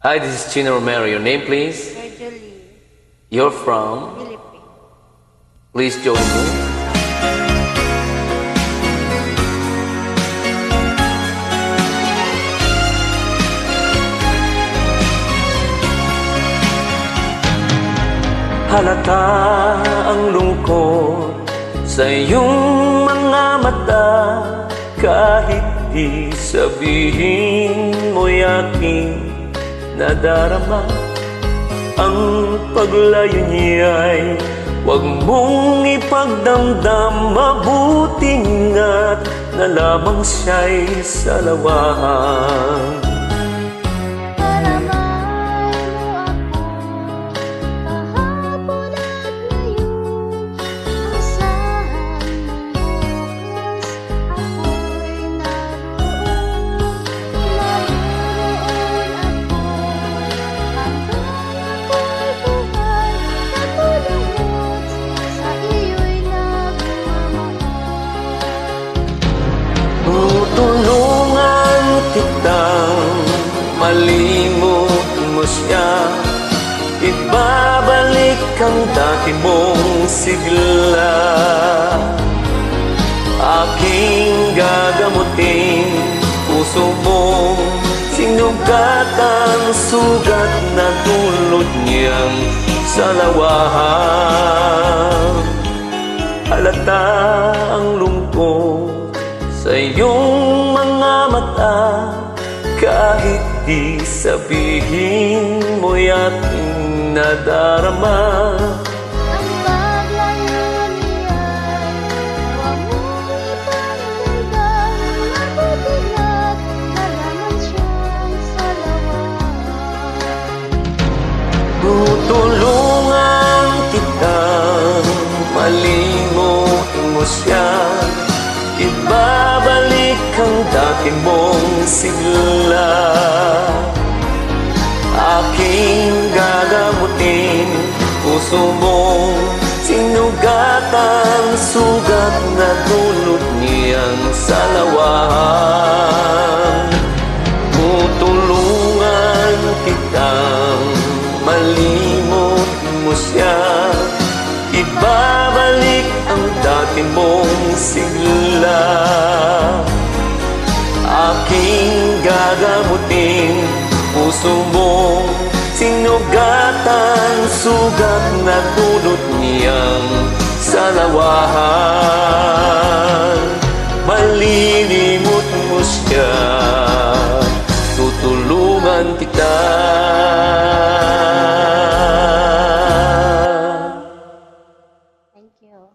Hi, this is Chino Romero. Your name, please? Julie, You're from? Philippines. Please join me. Halata ang lungkot sa iyong mga mata, kahit di sabihin mo'y aking nadarama. Ang paglayo niya'y huwag mong ipagdamdam, mabuting at na lamang siya'y salawahan. Tutulungan kitang malimot mo siya, ibabalik ang dati mong sigla. Aking gagamutin puso mong sinugatan, sugat na dulot niyang salawahan. Halata ang lungkot sa iyong mga mata, kahit di sabihin mo'y aking nadarama. Ang paglayo niya'y huwag mong ipagdamdam, mabuting at nalaman siyang salawahan. Tutulungan kitang malimot mo siya, ibabalik ang dati mong sigla. Aking gagamutin puso mong sinugatan, sugat na dulot niyang salawahan. Tutulungan kitang malimot mo siya, ibabalik ang dati mong sigla. Aking gagamutin puso mong sinugatan, sugat na dulot niyang salawahan. Malilimot mo siya, tutulungan kita. Thank you.